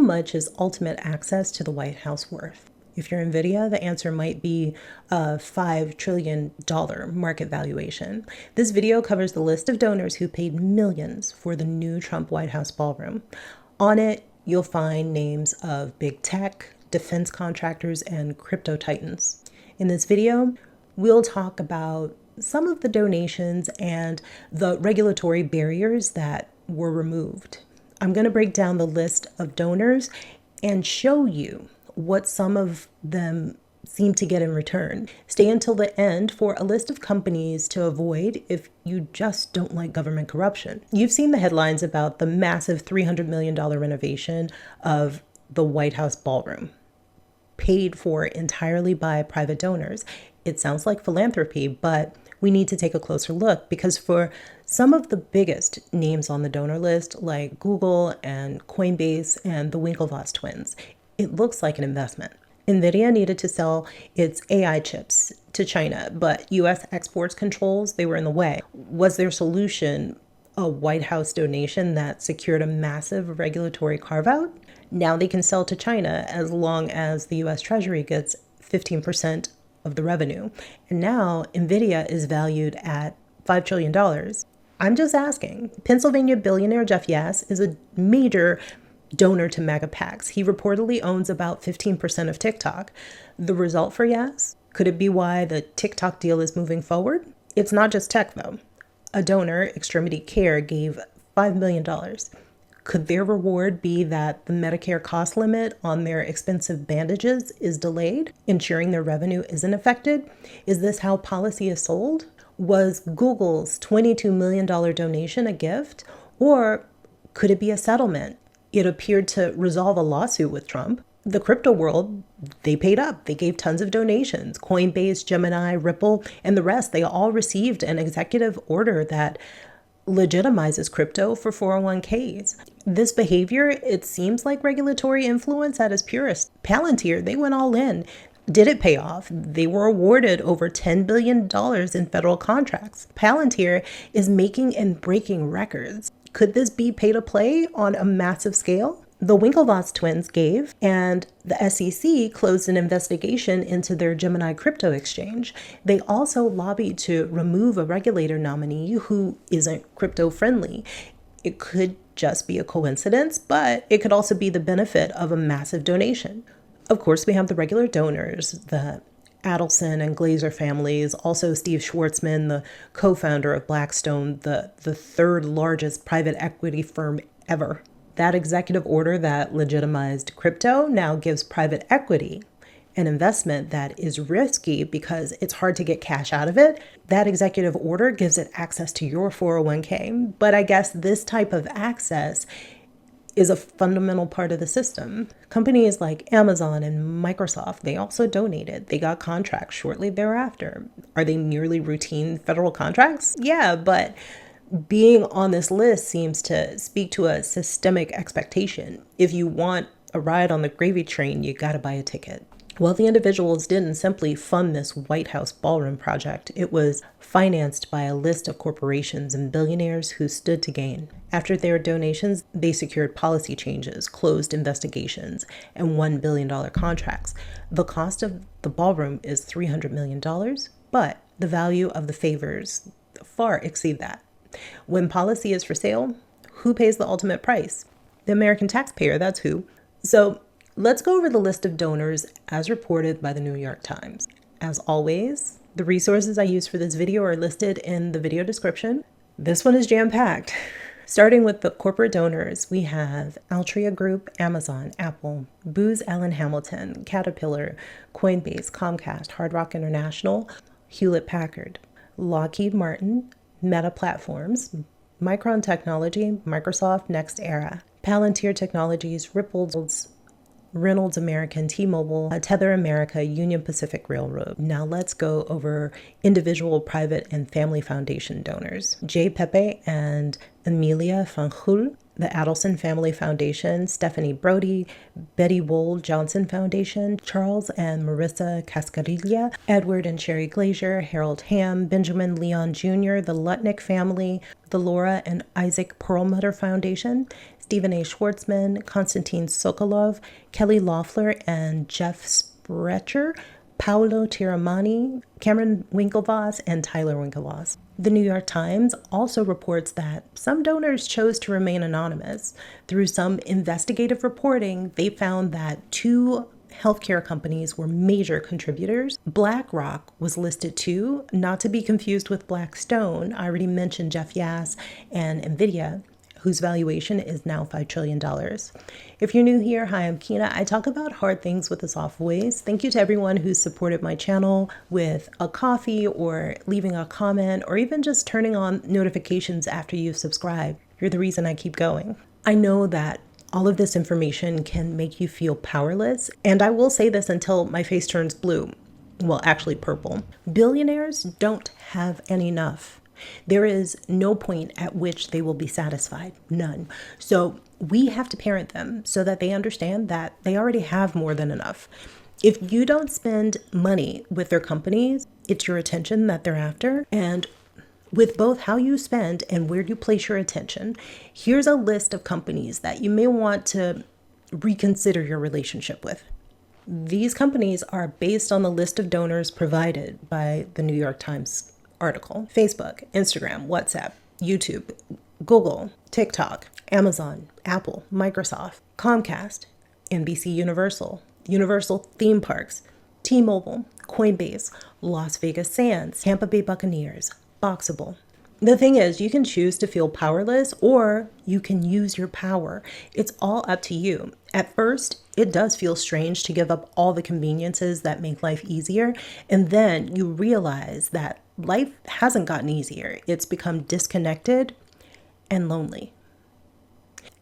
much is ultimate access to the White House worth? If you're NVIDIA, the answer might be a $5 trillion market valuation. This video covers the list of donors who paid millions for the new Trump White House Ballroom. On it, you'll find names of big tech, defense contractors, and crypto titans. In this video, we'll talk about some of the donations and the regulatory barriers that were removed. I'm going to break down the list of donors and show you what some of them seem to get in return. Stay until the end for a list of companies to avoid if you just don't like government corruption. You've seen the headlines about the massive $300 million renovation of the White House Ballroom, paid for entirely by private donors. It sounds like philanthropy, but we need to take a closer look because for some of the biggest names on the donor list, like Google and Coinbase and the Winklevoss twins, it looks like an investment. NVIDIA needed to sell its AI chips to China, but US exports controls, they were in the way. Was their solution a White House donation that secured a massive regulatory carve-out? Now they can sell to China as long as the US Treasury gets 15% of the revenue. And now NVIDIA is valued at $5 trillion. I'm just asking. Pennsylvania billionaire Jeff Yass is a major donor to MAGA PACs. He reportedly owns about 15% of TikTok. The result for Yass? Could it be why the TikTok deal is moving forward? It's not just tech though. A donor, Extremity Care, gave $5 million. Could their reward be that the Medicare cost limit on their expensive bandages is delayed, ensuring their revenue isn't affected? Is this how policy is sold? Was Google's $22 million donation a gift? Or could it be a settlement? It appeared to resolve a lawsuit with Trump. The crypto world, they paid up. They gave tons of donations. Coinbase, Gemini, Ripple, and the rest, they all received an executive order that legitimizes crypto for 401ks. This behavior, it seems like regulatory influence at its purest. Palantir, they went all in. Did it pay off? They were awarded over $10 billion in federal contracts. Palantir is making and breaking records. Could this be pay to play on a massive scale? The Winklevoss twins gave, and the SEC closed an investigation into their Gemini crypto exchange. They also lobbied to remove a regulator nominee who isn't crypto friendly. It could just be a coincidence, but it could also be the benefit of a massive donation. Of course, we have the regular donors, the Adelson and Glazer families, also Steve Schwartzman, the co-founder of Blackstone, the third largest private equity firm ever. That executive order that legitimized crypto now gives private equity an investment that is risky because it's hard to get cash out of it. That executive order gives it access to your 401k. But I guess this type of access is a fundamental part of the system. Companies like Amazon and Microsoft, they also donated. They got contracts shortly thereafter. Are they merely routine federal contracts? Yeah, but being on this list seems to speak to a systemic expectation. If you want a ride on the gravy train, you gotta buy a ticket. Wealthy individuals didn't simply fund this White House Ballroom project. It was financed by a list of corporations and billionaires who stood to gain. After their donations, they secured policy changes, closed investigations, and $1 billion contracts. The cost of the ballroom is $300 million, but the value of the favors far exceed that. When policy is for sale, who pays the ultimate price? The American taxpayer, that's who. So let's go over the list of donors as reported by the New York Times. As always, the resources I use for this video are listed in the video description. This one is jam-packed. Starting with the corporate donors, we have Altria Group, Amazon, Apple, Booz Allen Hamilton, Caterpillar, Coinbase, Comcast, Hard Rock International, Hewlett Packard, Lockheed Martin, Meta Platforms, Micron Technology, Microsoft, NextEra, Palantir Technologies, Ripple, Reynolds American, T-Mobile, Tether America, Union Pacific Railroad. Now let's go over individual, private, and family foundation donors. J. Pepe and Amelia Fanjul, the Adelson Family Foundation, Stephanie Brody, Betty Wold Johnson Foundation, Charles and Marissa Cascarilla, Edward and Sherry Glazier, Harold Hamm, Benjamin Leon Jr., the Lutnick family, the Laura and Isaac Perlmutter Foundation, Stephen A. Schwartzman, Konstantin Sokolov, Kelly Loeffler, and Jeff Sprecher, Paolo Tiramani, Cameron Winklevoss, and Tyler Winklevoss. The New York Times also reports that some donors chose to remain anonymous. Through some investigative reporting, they found that 2 healthcare companies were major contributors. BlackRock was listed too, not to be confused with Blackstone. I already mentioned Jeff Yass and NVIDIA, whose valuation is now $5 trillion. If you're new here, hi, I'm Kina. I talk about hard things with a soft voice. Thank you to everyone who's supported my channel with a coffee or leaving a comment or even just turning on notifications after you've subscribed. You're the reason I keep going. I know that all of this information can make you feel powerless, and I will say this until my face turns blue. Well, actually purple. Billionaires don't have enough. There is no point at which they will be satisfied, none. So we have to parent them so that they understand that they already have more than enough. If you don't spend money with their companies, it's your attention that they're after. And with both how you spend and where you place your attention, here's a list of companies that you may want to reconsider your relationship with. These companies are based on the list of donors provided by the New York Times article. Facebook, Instagram, WhatsApp, YouTube, Google, TikTok, Amazon, Apple, Microsoft, Comcast, NBC Universal, Universal Theme Parks, T-Mobile, Coinbase, Las Vegas Sands, Tampa Bay Buccaneers, Boxable. The thing is, you can choose to feel powerless or you can use your power. It's all up to you. At first, it does feel strange to give up all the conveniences that make life easier, and then you realize that life hasn't gotten easier. It's become disconnected and lonely.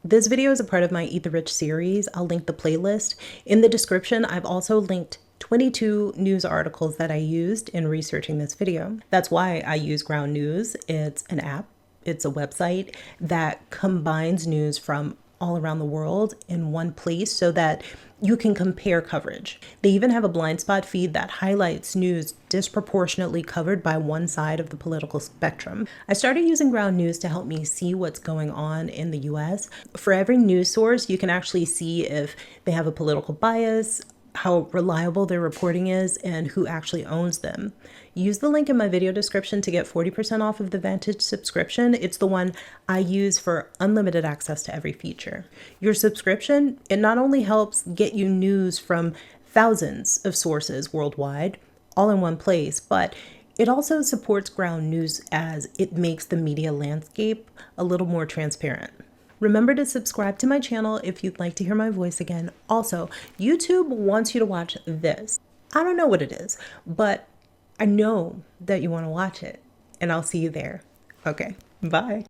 This video is a part of my Eat the Rich series. I'll link the playlist. In the description, I've also linked 22 news articles that I used in researching this video. That's why I use Ground News. It's an app. It's a website that combines news from all around the world in one place so that you can compare coverage. They even have a blind spot feed that highlights news disproportionately covered by one side of the political spectrum. I started using Ground News to help me see what's going on in the US. For every news source, you can actually see if they have a political bias, how reliable their reporting is, and who actually owns them. Use the link in my video description to get 40% off of the Vantage subscription. It's the one I use for unlimited access to every feature. Your subscription, it not only helps get you news from thousands of sources worldwide, all in one place, but it also supports Ground News as it makes the media landscape a little more transparent. Remember to subscribe to my channel if you'd like to hear my voice again. Also, YouTube wants you to watch this. I don't know what it is, but I know that you want to watch it, and I'll see you there. Okay, bye.